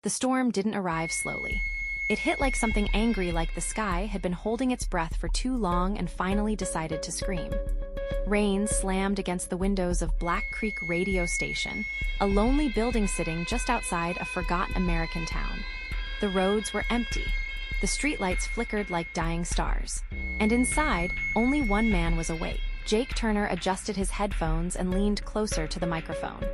The storm didn't arrive slowly. It hit like something angry, like the sky had been holding its breath for too long and finally decided to scream. Rain slammed against the windows of Black Creek Radio Station, a lonely building sitting just outside a forgotten American town. The roads were empty. The streetlights flickered like dying stars. And inside, only one man was awake. Jake Turner adjusted his headphones and leaned closer to the microphone.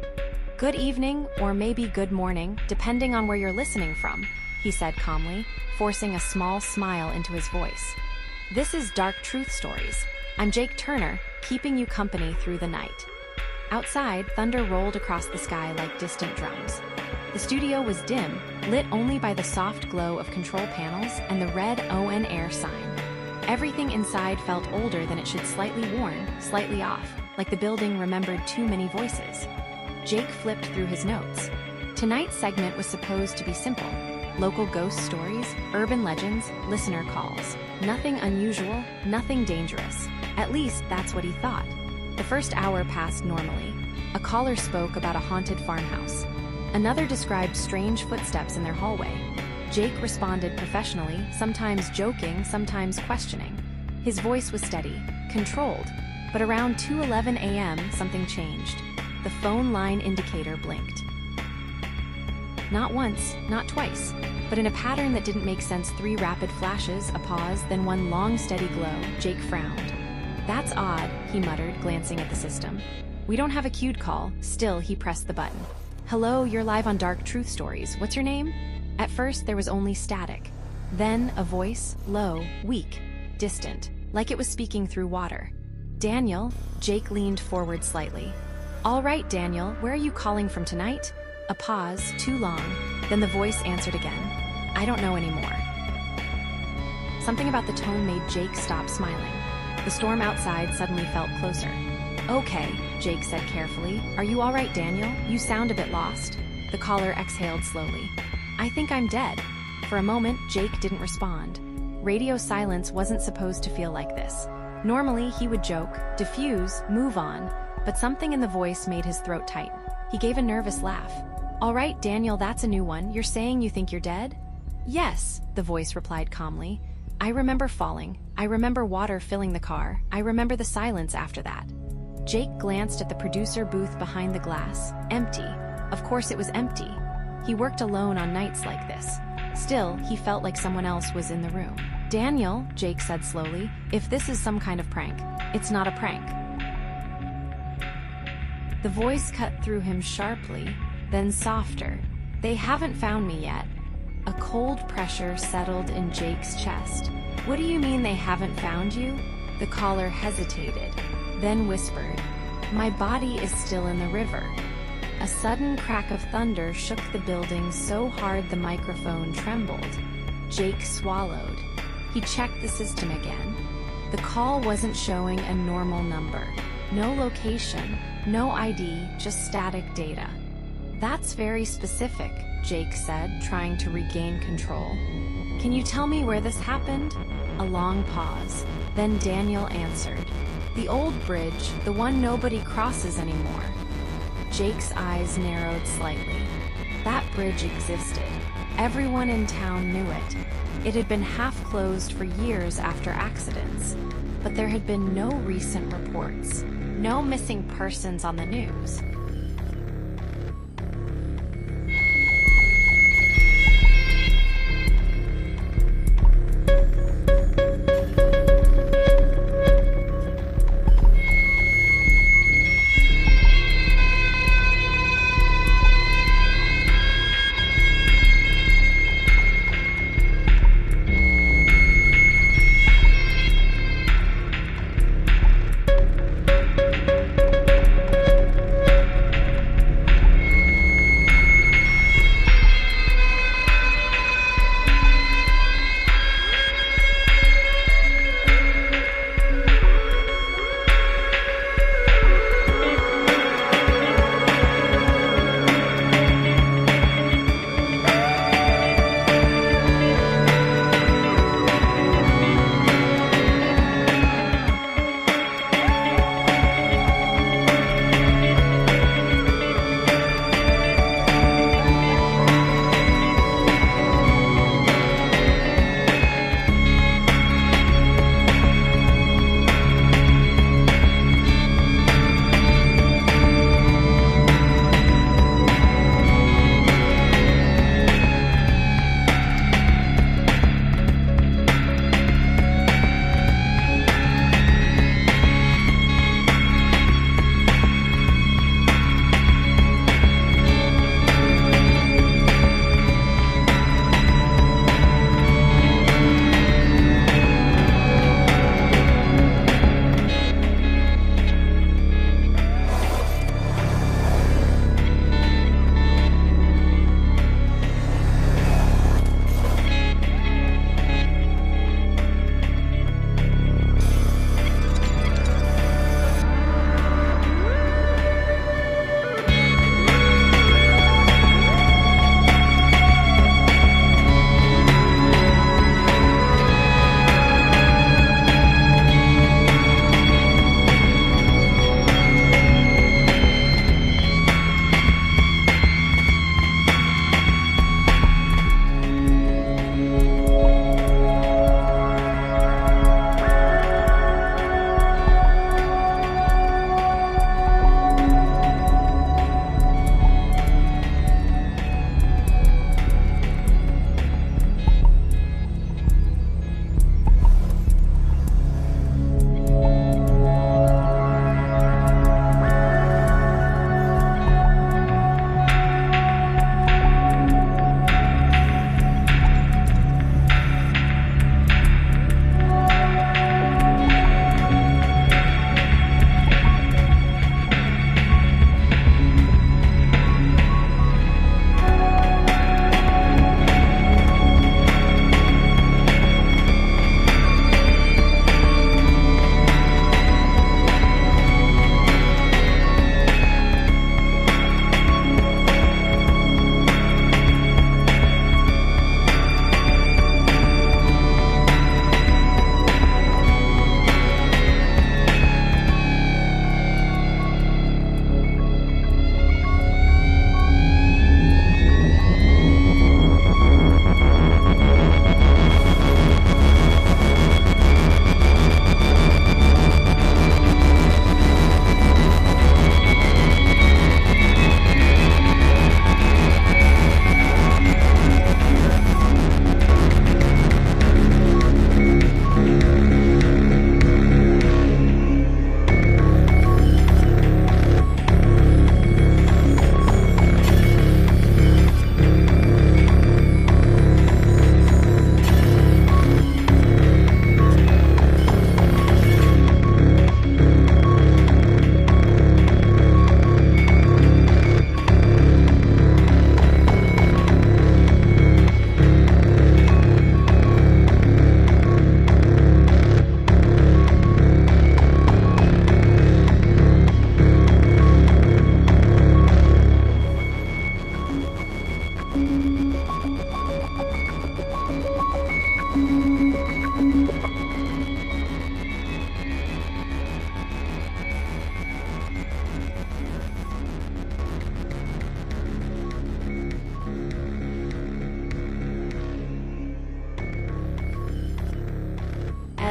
"Good evening, or maybe good morning, depending on where you're listening from," he said calmly, forcing a small smile into his voice. "This is Dark Truth Stories. I'm Jake Turner, keeping you company through the night." Outside, thunder rolled across the sky like distant drums. The studio was dim, lit only by the soft glow of control panels and the red ON Air sign. Everything inside felt older than it should, slightly worn, slightly off, like the building remembered too many voices. Jake flipped through his notes. Tonight's segment was supposed to be simple. Local ghost stories, urban legends, listener calls. Nothing unusual, nothing dangerous. At least that's what he thought. The first hour passed normally. A caller spoke about a haunted farmhouse. Another described strange footsteps in their hallway. Jake responded professionally, sometimes joking, sometimes questioning. His voice was steady, controlled, but around 2:11 a.m. something changed. The phone line indicator blinked. Not once, not twice, but in a pattern that didn't make sense. 3 rapid flashes, a pause, then one long steady glow. Jake frowned. "That's odd," he muttered, glancing at the system. "We don't have a queued call." Still, he pressed the button. "Hello, you're live on Dark Truth Stories. What's your name?" At first, there was only static. Then, a voice, low, weak, distant, like it was speaking through water. "Daniel?" Jake leaned forward slightly. "All right, Daniel, where are you calling from tonight?" A pause, too long. Then the voice answered again. "I don't know anymore." Something about the tone made Jake stop smiling. The storm outside suddenly felt closer. "Okay," Jake said carefully. "Are you all right, Daniel? You sound a bit lost." The caller exhaled slowly. "I think I'm dead." For a moment, Jake didn't respond. Radio silence wasn't supposed to feel like this. Normally, he would joke, diffuse, move on, but something in the voice made his throat tighten. He gave a nervous laugh. "All right, Daniel, that's a new one. You're saying you think you're dead?" "Yes," the voice replied calmly. "I remember falling. I remember water filling the car. I remember the silence after that." Jake glanced at the producer booth behind the glass. Empty. Of course it was empty. He worked alone on nights like this. Still, he felt like someone else was in the room. "Daniel," Jake said slowly, "if this is some kind of prank, it's not a prank." The voice cut through him sharply, then softer. "They haven't found me yet." A cold pressure settled in Jake's chest. "What do you mean they haven't found you?" The caller hesitated, then whispered, "My body is still in the river." A sudden crack of thunder shook the building so hard the microphone trembled. Jake swallowed. He checked the system again. The call wasn't showing a normal number. No location, no ID, just static data. "That's very specific," Jake said, trying to regain control. "Can you tell me where this happened?" A long pause. Then Daniel answered. "The old bridge, the one nobody crosses anymore." Jake's eyes narrowed slightly. That bridge existed. Everyone in town knew it. It had been half closed for years after accidents, but there had been no recent reports. No missing persons on the news.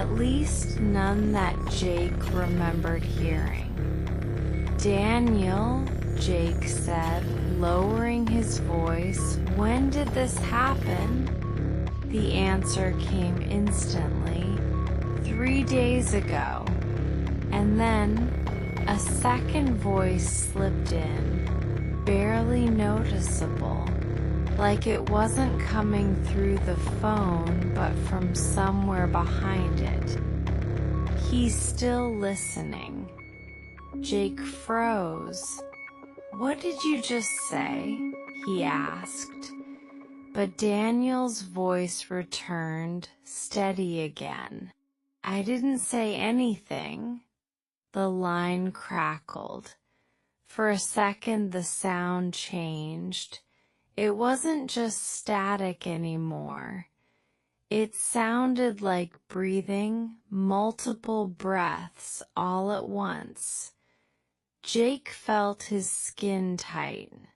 At least none that Jake remembered hearing. "Daniel," Jake said, lowering his voice, "when did this happen?" The answer came instantly. 3 days ago." And then a second voice slipped in, barely noticeable, like it wasn't coming through the phone but from somewhere behind it. "He's still listening." Jake froze. "What did you just say?" he asked. But Daniel's voice returned, steady again. "I didn't say anything." The line crackled. For a second the sound changed. It wasn't just static anymore. It sounded like breathing, multiple breaths all at once. Jake felt his skin tighten.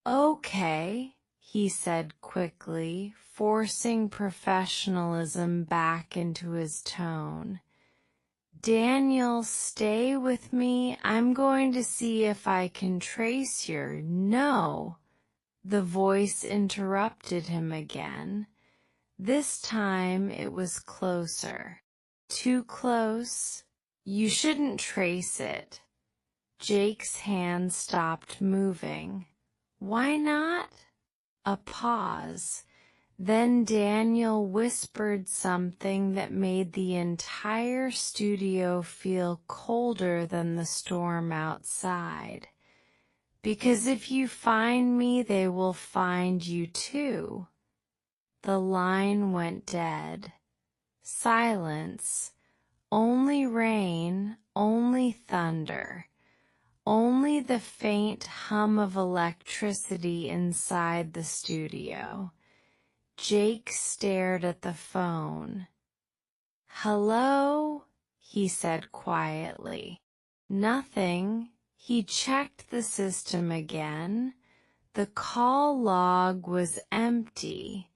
"Okay," he said quickly, forcing professionalism back into his tone. "Daniel, stay with me. I'm going to see if I can trace your—" "No!" The voice interrupted him again. This time it was closer. "Too close? You shouldn't trace it." Jake's hand stopped moving. "Why not?" A pause. Then Daniel whispered something that made the entire studio feel colder than the storm outside. "Because if you find me, they will find you too." The line went dead. Silence. Only rain, only thunder. Only the faint hum of electricity inside the studio. Jake stared at the phone. "Hello?" he said quietly. "Nothing." He checked the system again. The call log was empty,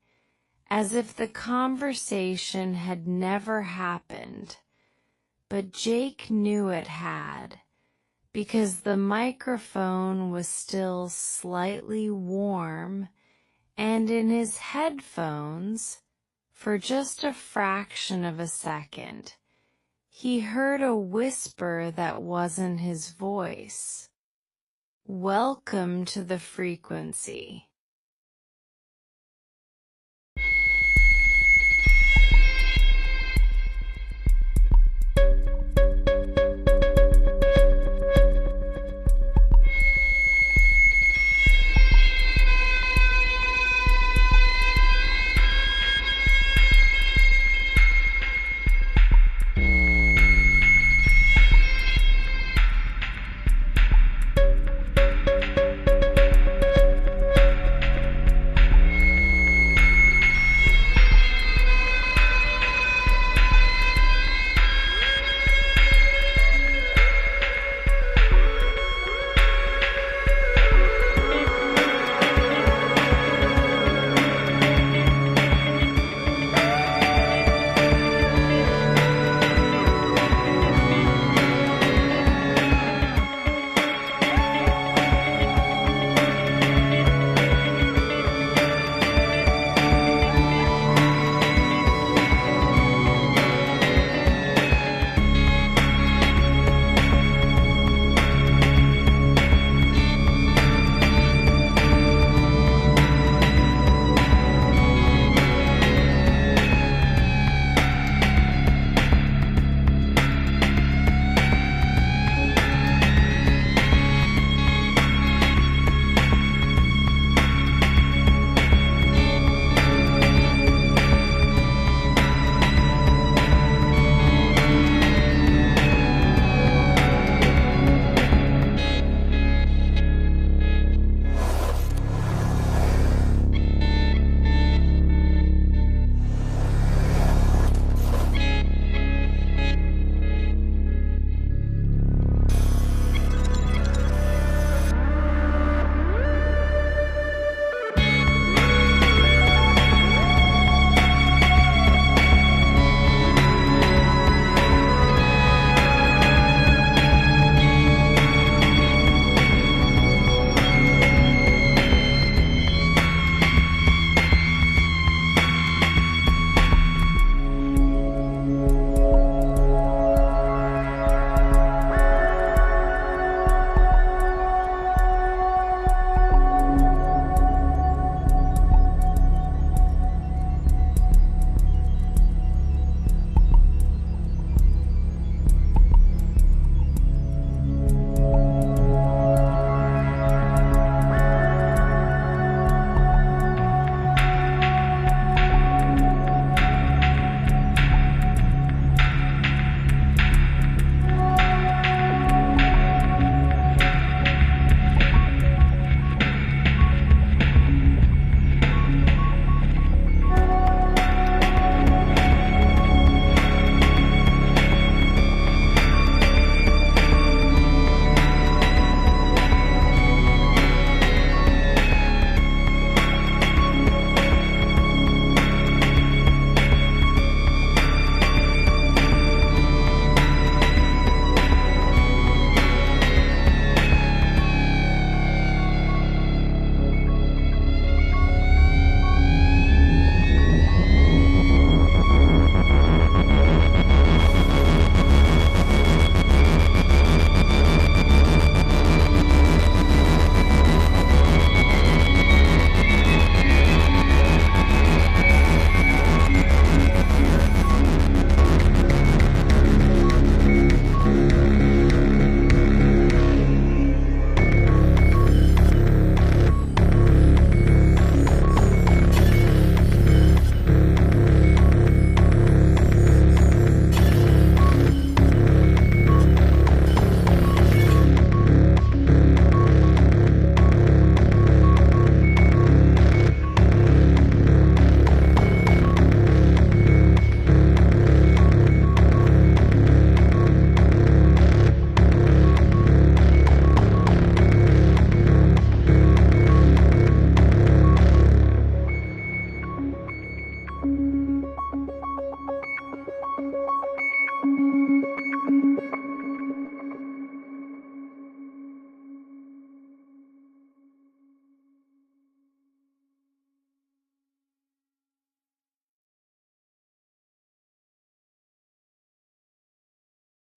as if the conversation had never happened. But Jake knew it had, because the microphone was still slightly warm, and in his headphones, for just a fraction of a second, he heard a whisper that wasn't his voice. "Welcome to the frequency."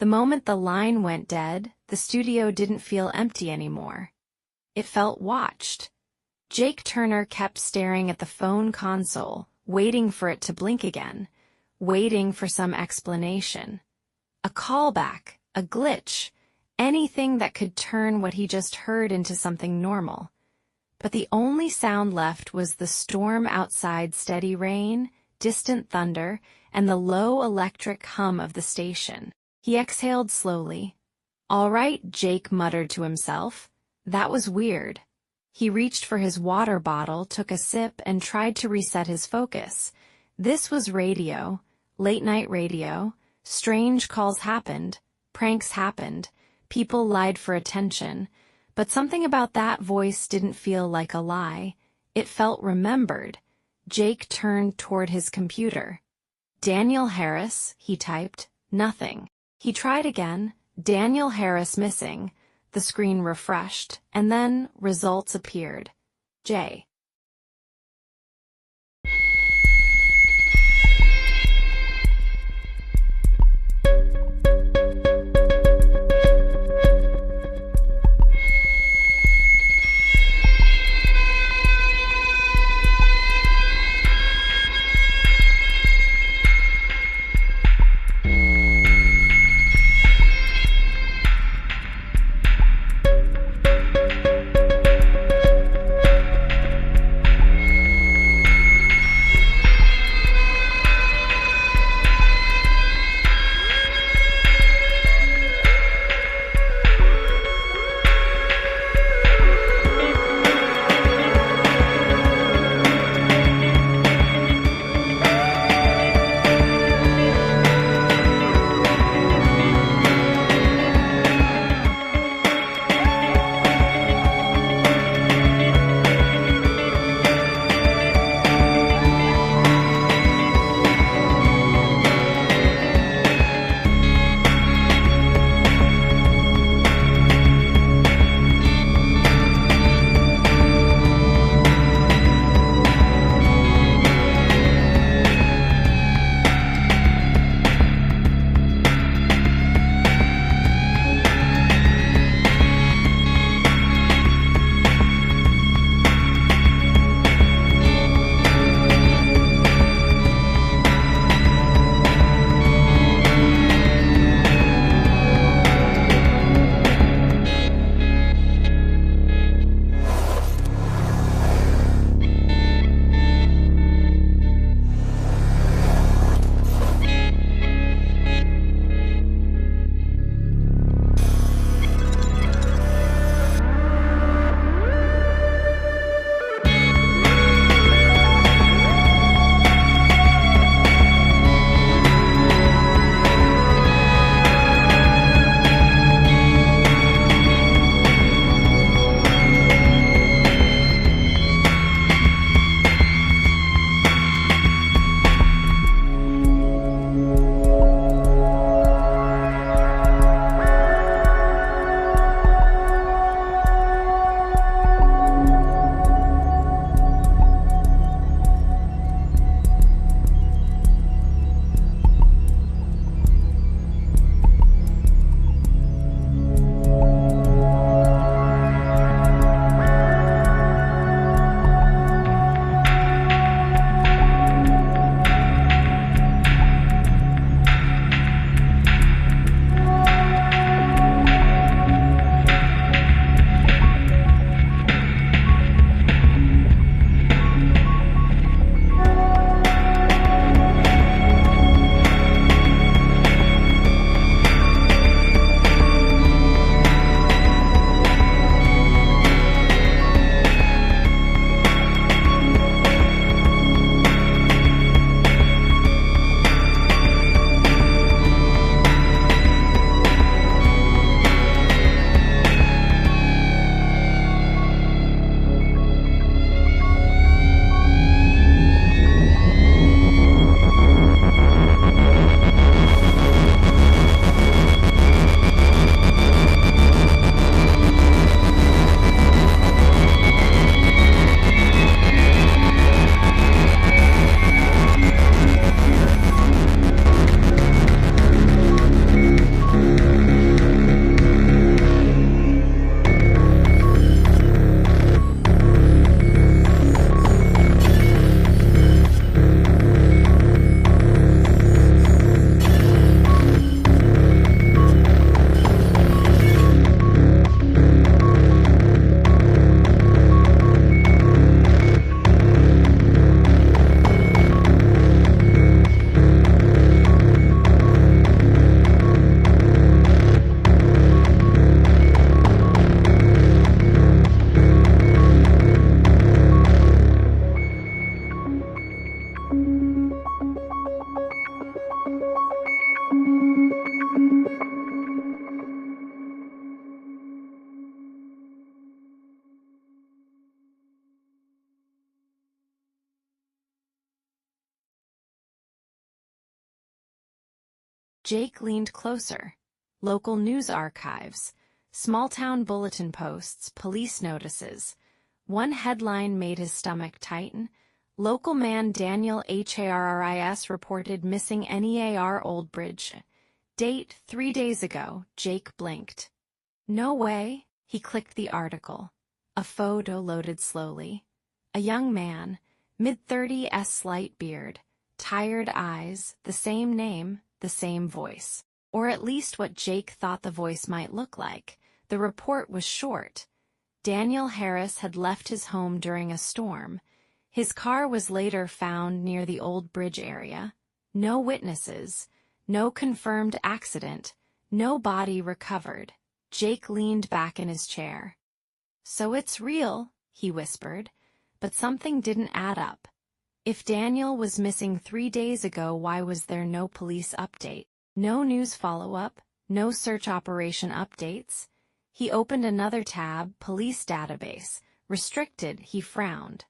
The moment the line went dead, the studio didn't feel empty anymore. It felt watched. Jake Turner kept staring at the phone console, waiting for it to blink again, waiting for some explanation. A callback, a glitch, anything that could turn what he just heard into something normal. But the only sound left was the storm outside, steady rain, distant thunder, and the low electric hum of the station. He exhaled slowly. "All right," Jake muttered to himself. That was weird. He reached for his water bottle, took a sip, and tried to reset his focus. This was radio, late-night radio. Strange calls happened, pranks happened, people lied for attention, but something about that voice didn't feel like a lie. It felt remembered. Jake turned toward his computer. "Daniel Harris," he typed. Nothing. He tried again. "Daniel Harris missing." The screen refreshed, and then results appeared. J. Jake leaned closer. Local news archives, small-town bulletin posts, police notices. One headline made his stomach tighten. Local man Daniel Harris reported missing NEAR Old Bridge. Date 3 days ago. Jake blinked. No way. He clicked the article. A photo loaded slowly. A young man, mid-30s, slight beard, tired eyes, the same name, the same voice. Or at least what Jake thought the voice might look like. The report was short. Daniel Harris had left his home during a storm. His car was later found near the Old Bridge area. No witnesses, no confirmed accident, no body recovered. Jake leaned back in his chair. So it's real, he whispered, but something didn't add up. If Daniel was missing 3 days ago, why was there no police update? No news follow-up, no search operation updates? He opened another tab, police database. Restricted, he frowned.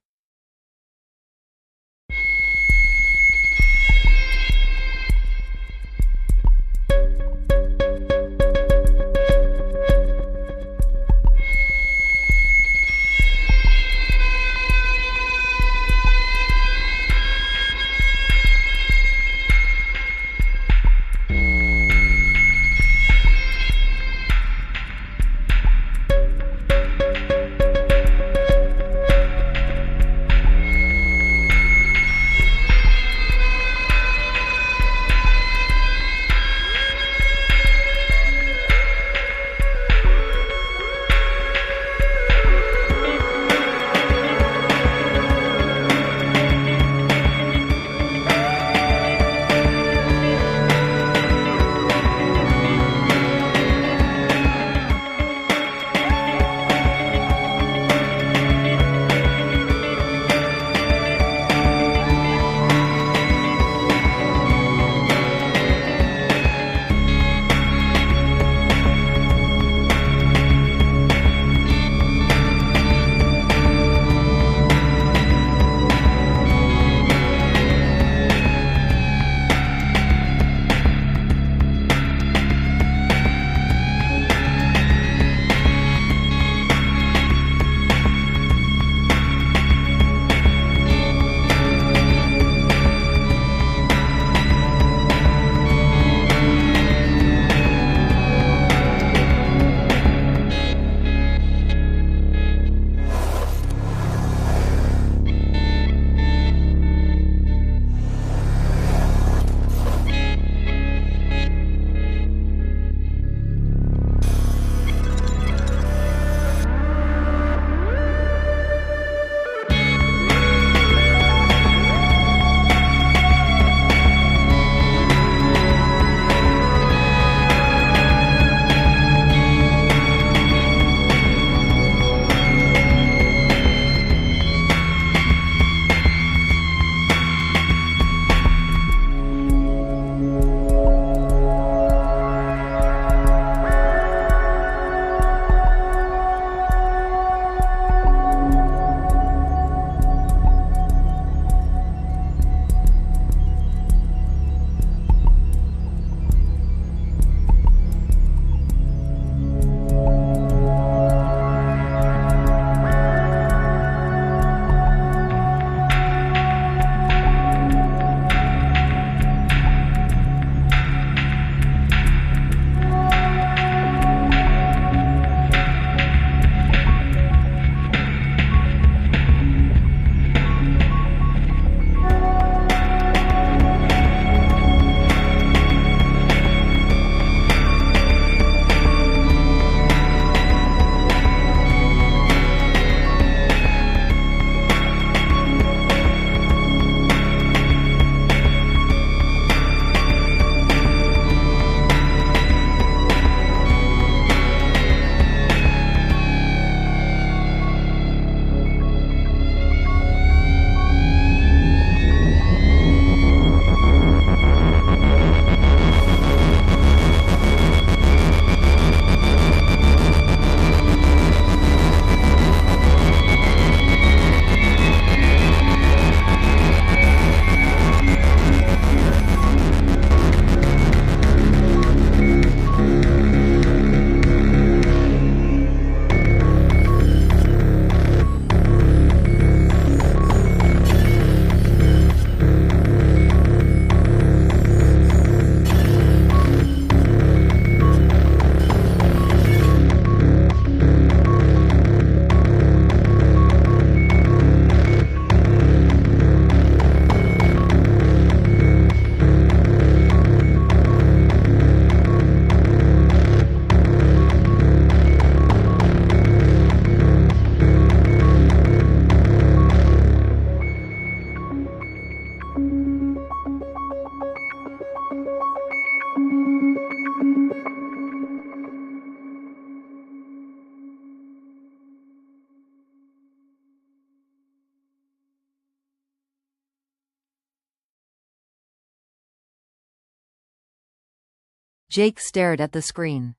Jake stared at the screen.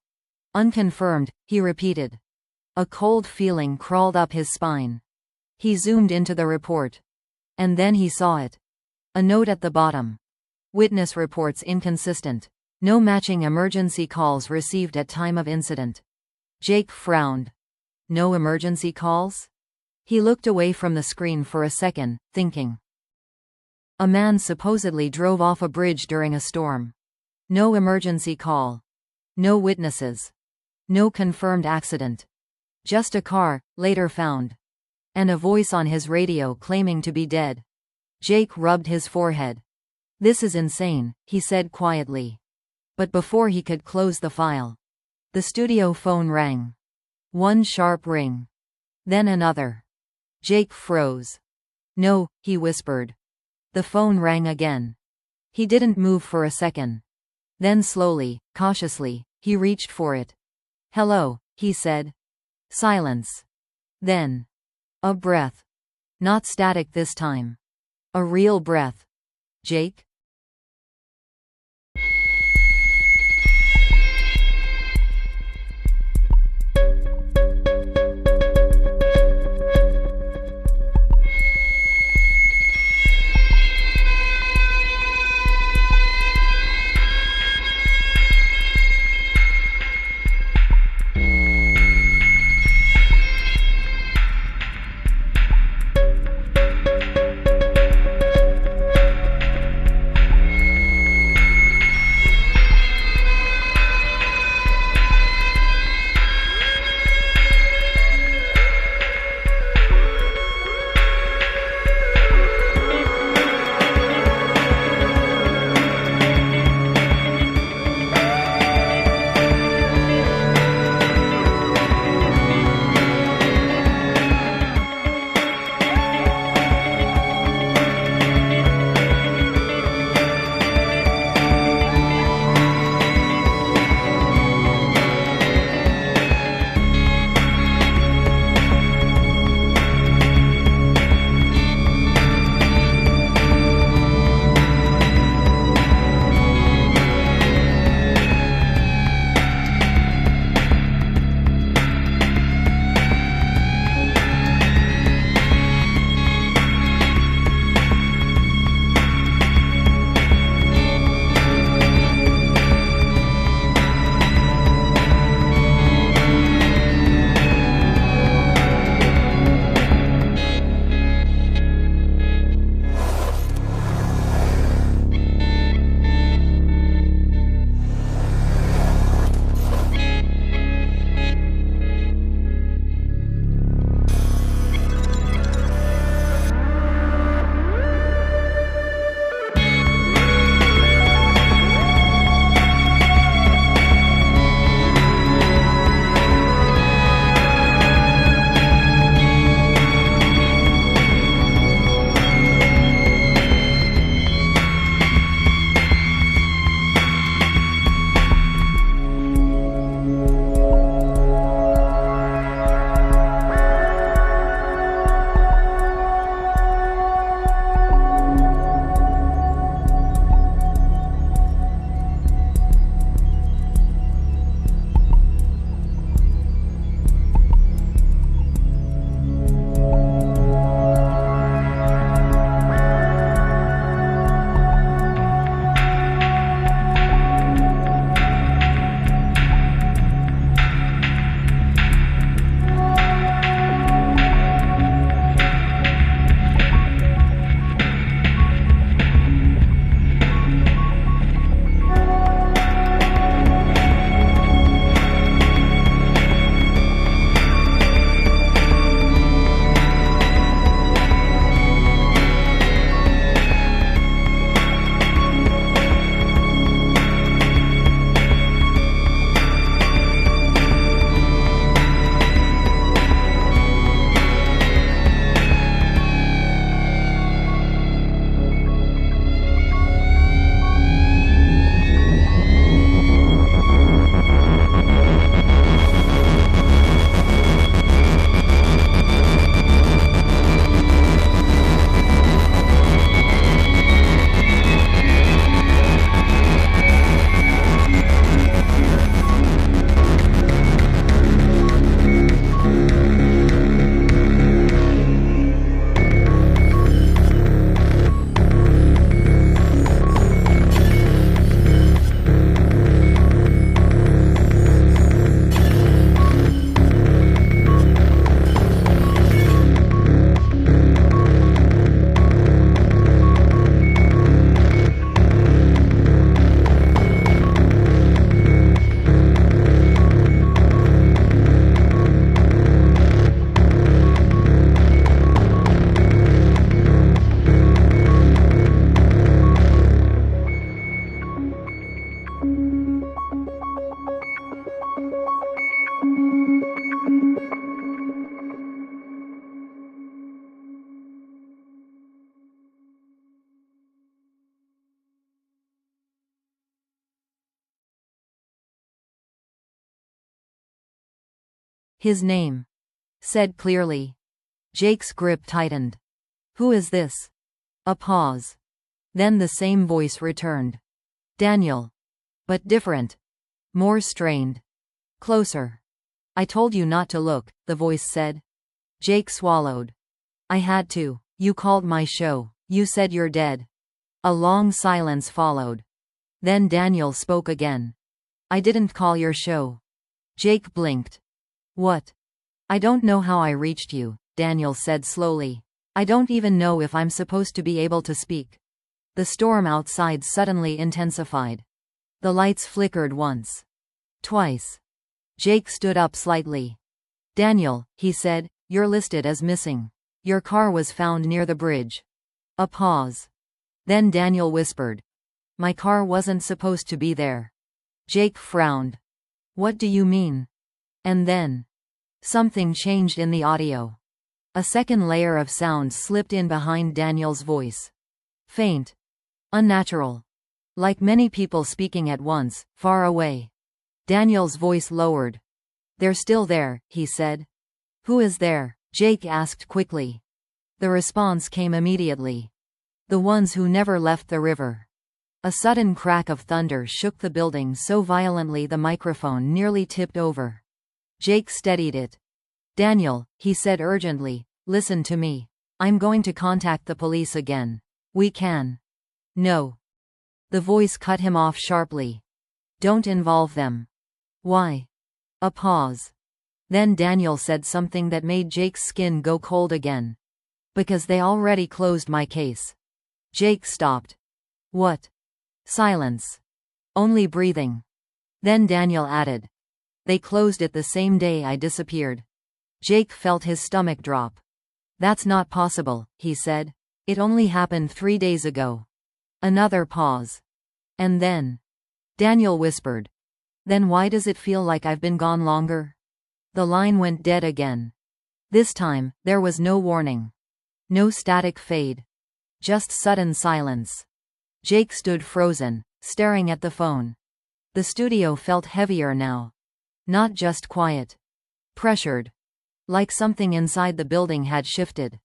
Unconfirmed, he repeated. A cold feeling crawled up his spine. He zoomed into the report. And then he saw it. A note at the bottom. Witness reports inconsistent. No matching emergency calls received at time of incident. Jake frowned. No emergency calls? He looked away from the screen for a second, thinking. A man supposedly drove off a bridge during a storm. No emergency call. No witnesses. No confirmed accident. Just a car, later found. And a voice on his radio claiming to be dead. Jake rubbed his forehead. This is insane, he said quietly. But before he could close the file, the studio phone rang. One sharp ring. Then another. Jake froze. No, he whispered. The phone rang again. He didn't move for a second. Then slowly, cautiously, he reached for it. Hello, he said. Silence. Then. A breath. Not static this time. A real breath. Jake? His name. Said clearly. Jake's grip tightened. Who is this? A pause. Then the same voice returned. Daniel. But different. More strained. Closer. I told you not to look, the voice said. Jake swallowed. I had to. You called my show. You said you're dead. A long silence followed. Then Daniel spoke again. I didn't call your show. Jake blinked. What? I don't know how I reached you, Daniel said slowly. I don't even know if I'm supposed to be able to speak. The storm outside suddenly intensified. The lights flickered once. Twice. Jake stood up slightly. Daniel, he said, you're listed as missing. Your car was found near the bridge. A pause. Then Daniel whispered. My car wasn't supposed to be there. Jake frowned. What do you mean? And then something changed in the audio. A second layer of sound slipped in behind Daniel's voice. Faint. Unnatural. Like many people speaking at once, far away. Daniel's voice lowered. They're still there, he said. Who is there? Jake asked quickly. The response came immediately. The ones who never left the river. A sudden crack of thunder shook the building so violently the microphone nearly tipped over. Jake steadied it. Daniel, he said urgently, listen to me. I'm going to contact the police again. We can. No. The voice cut him off sharply. Don't involve them. Why? A pause. Then Daniel said something that made Jake's skin go cold again. Because they already closed my case. Jake stopped. What? Silence. Only breathing. Then Daniel added. They closed it the same day I disappeared. Jake felt his stomach drop. That's not possible, he said. It only happened 3 days ago. Another pause. And then Daniel whispered. Then why does it feel like I've been gone longer? The line went dead again. This time, there was no warning. No static fade. Just sudden silence. Jake stood frozen, staring at the phone. The studio felt heavier now. Not just quiet. Pressured. Like something inside the building had shifted.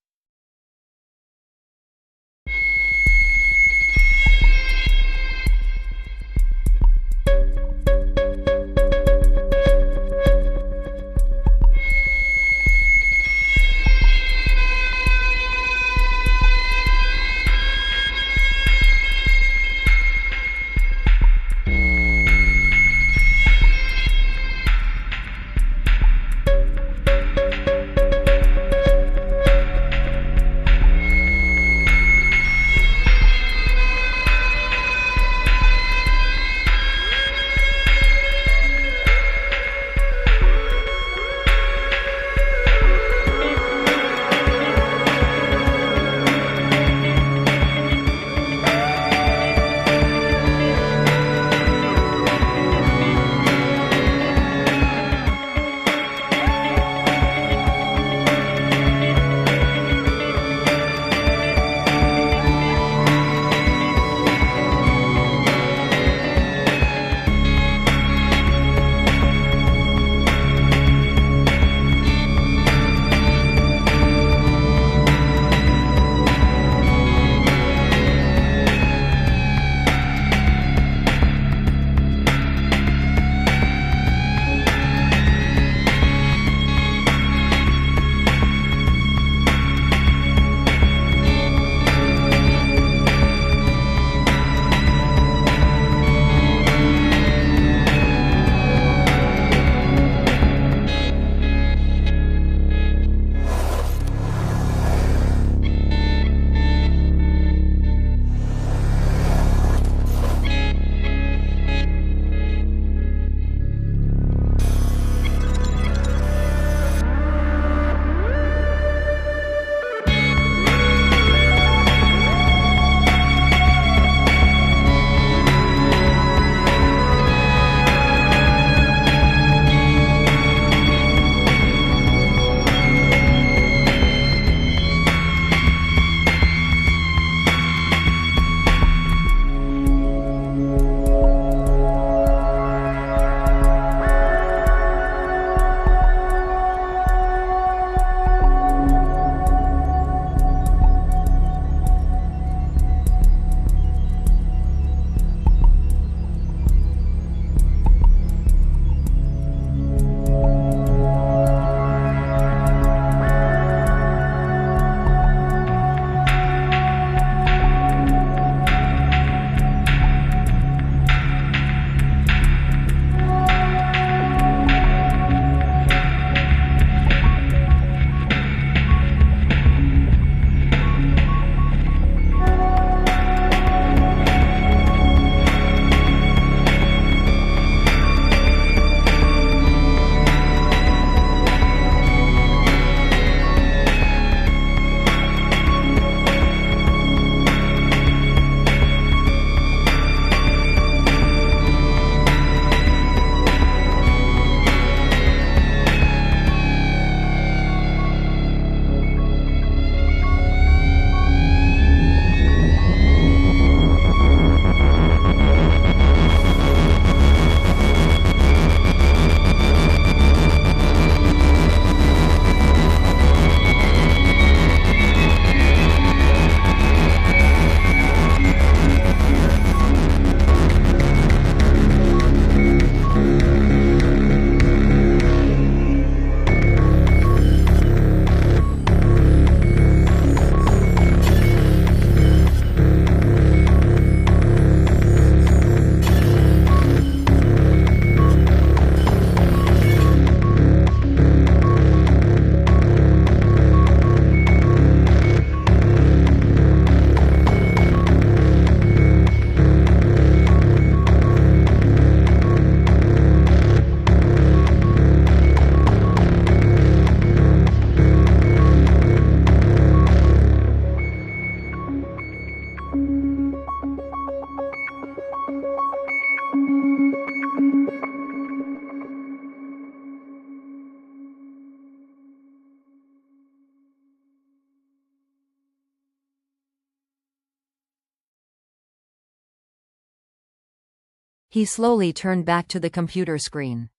He slowly turned back to the computer screen.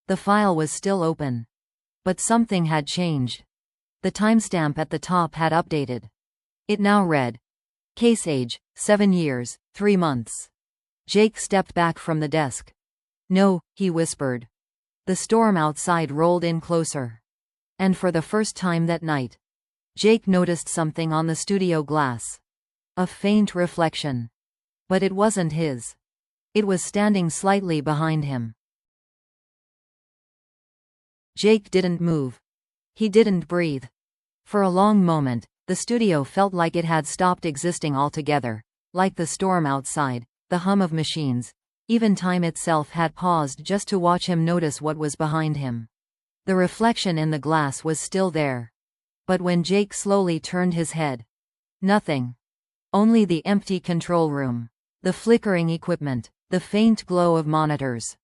The file was still open. But something had changed. The timestamp at the top had updated. It now read, "Case age, 7 years, 3 months." Jake stepped back from the desk. "No," he whispered. The storm outside rolled in closer. And for the first time that night, Jake noticed something on the studio glass. A faint reflection. But it wasn't his. It was standing slightly behind him. Jake didn't move. He didn't breathe. For a long moment, the studio felt like it had stopped existing altogether, like the storm outside, the hum of machines, even time itself had paused just to watch him notice what was behind him. The reflection in the glass was still there. But when Jake slowly turned his head, nothing. Only the empty control room. The flickering equipment. The faint glow of monitors.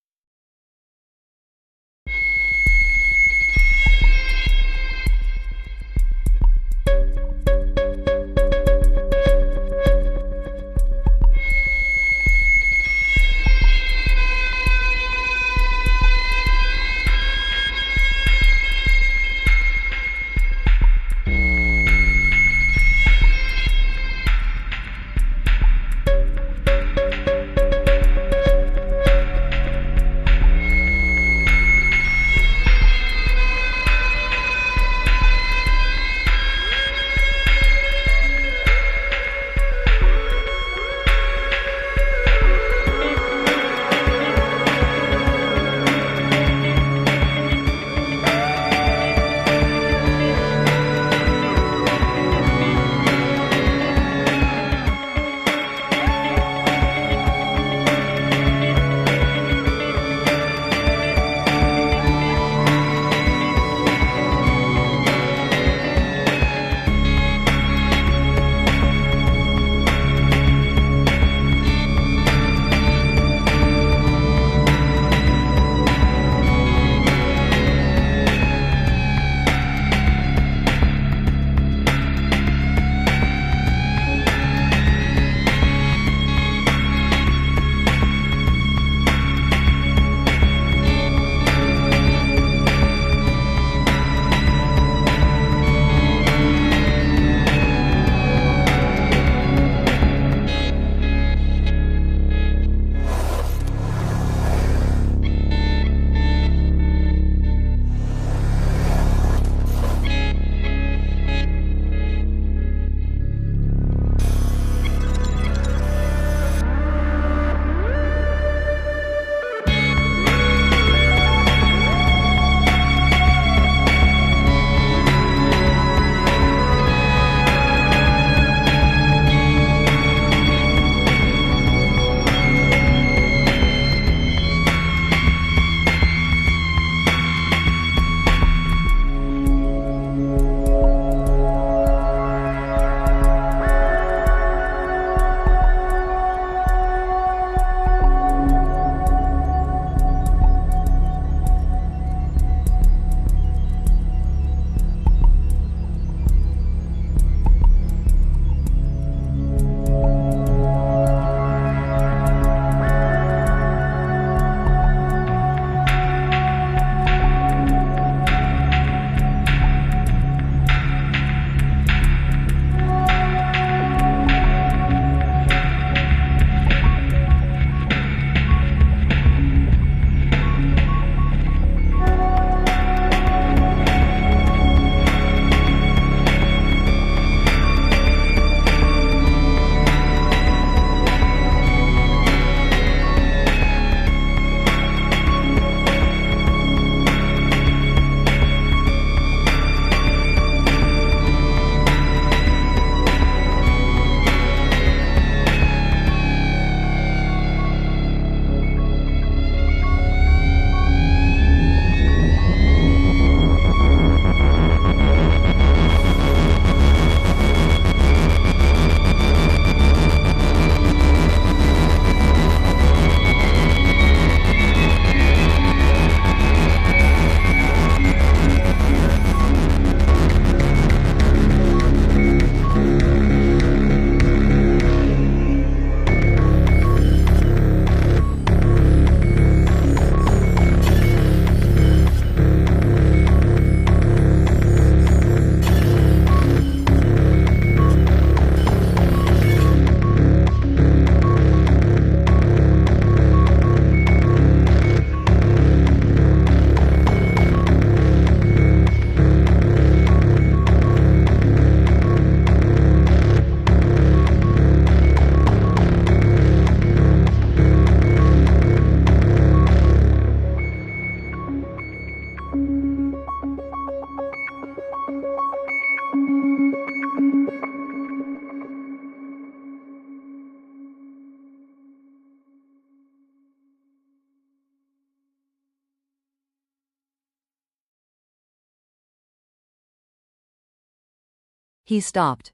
He stopped.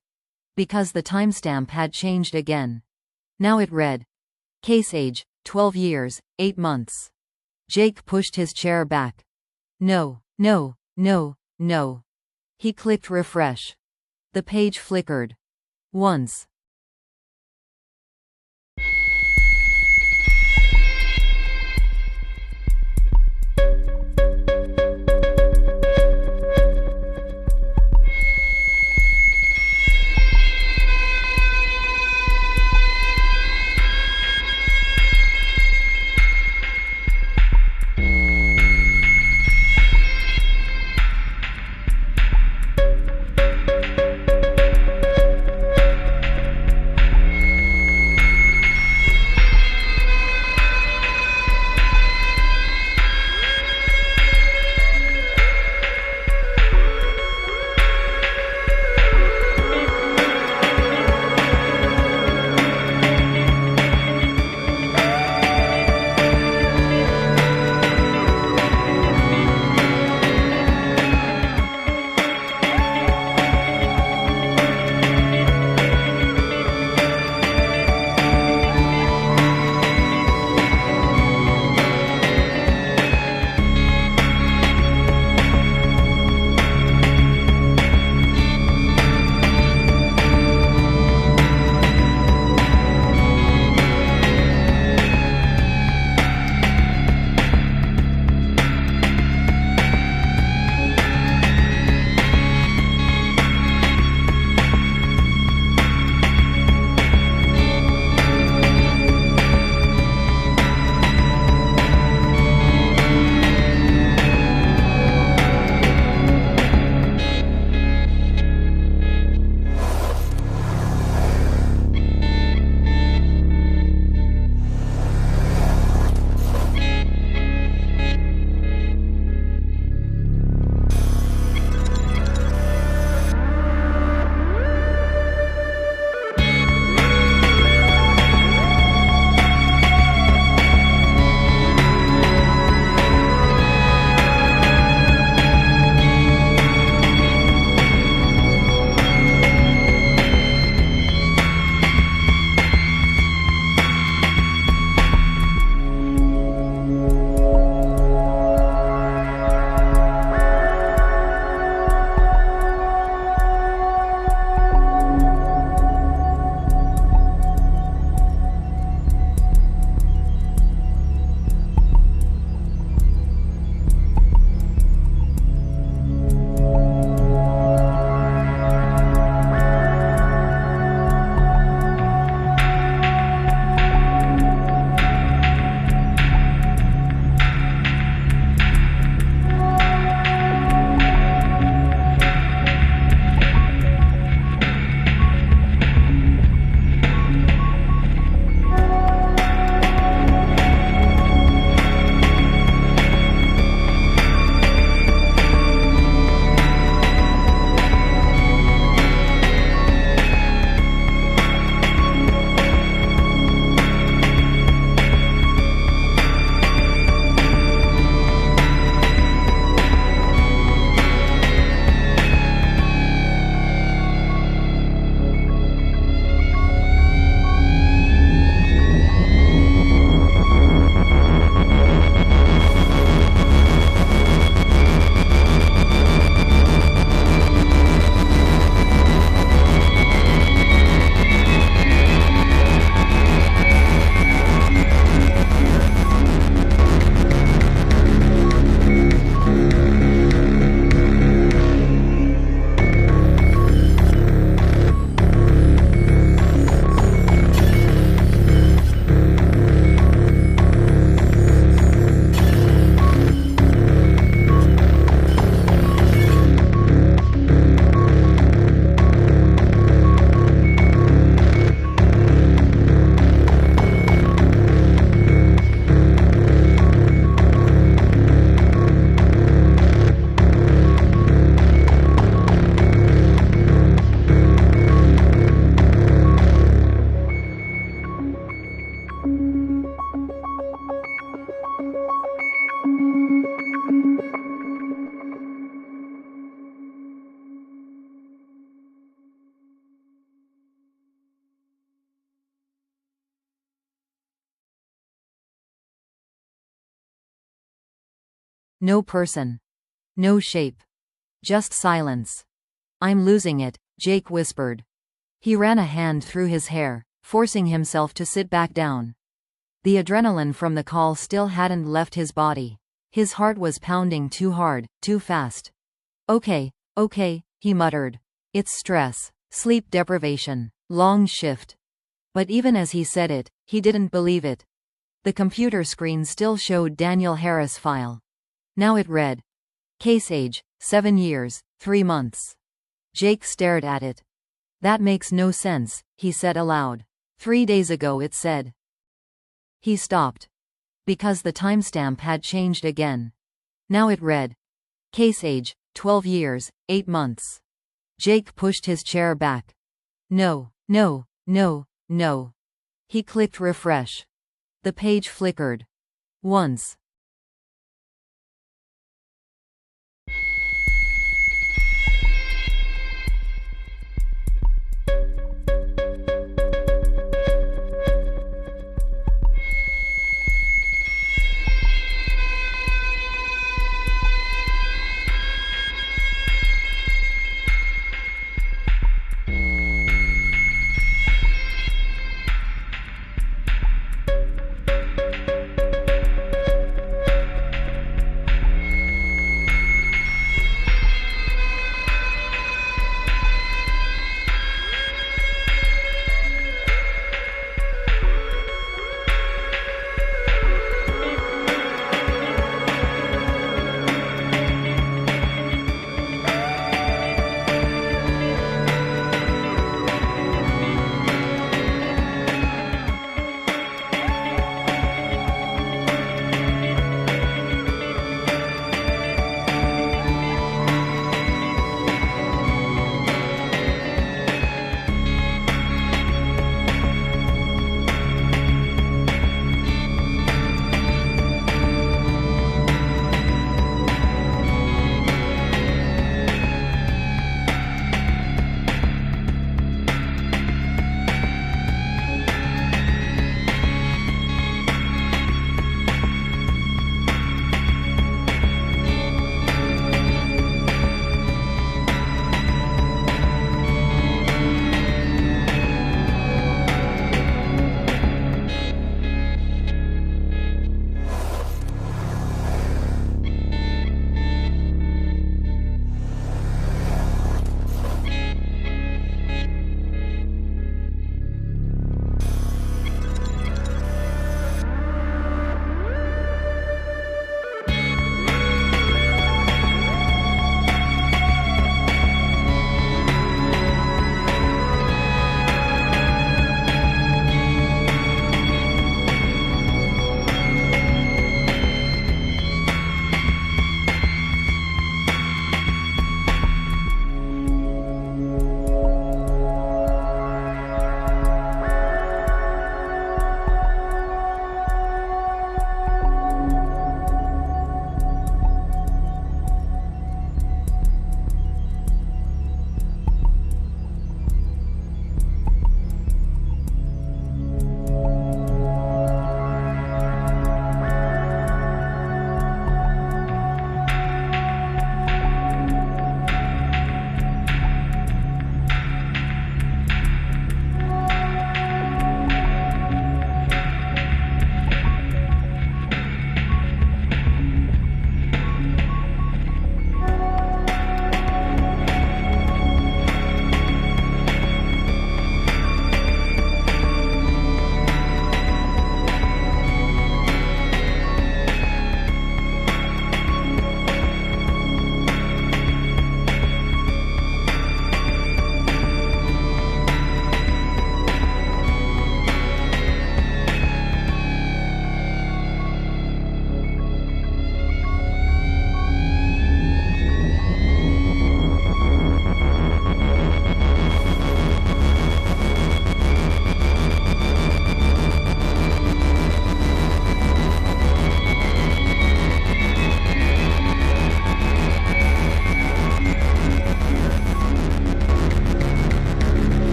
Because the timestamp had changed again. Now it read, case age, 12 years, 8 months. Jake pushed his chair back. No, no, no, no. He clicked refresh. The page flickered. Once. No person. No shape. Just silence. I'm losing it, Jake whispered. He ran a hand through his hair, forcing himself to sit back down. The adrenaline from the call still hadn't left his body. His heart was pounding too hard, too fast. Okay, he muttered. It's stress, sleep deprivation, long shift. But even as he said it, he didn't believe it. The computer screen still showed Daniel Harris' file. Now it read, case age, 7 years, 3 months. Jake stared at it. That makes no sense, he said aloud. 3 days ago it said. He stopped. Because the timestamp had changed again. Now it read, case age, 12 years, 8 months. Jake pushed his chair back. No. He clicked refresh. The page flickered. Once.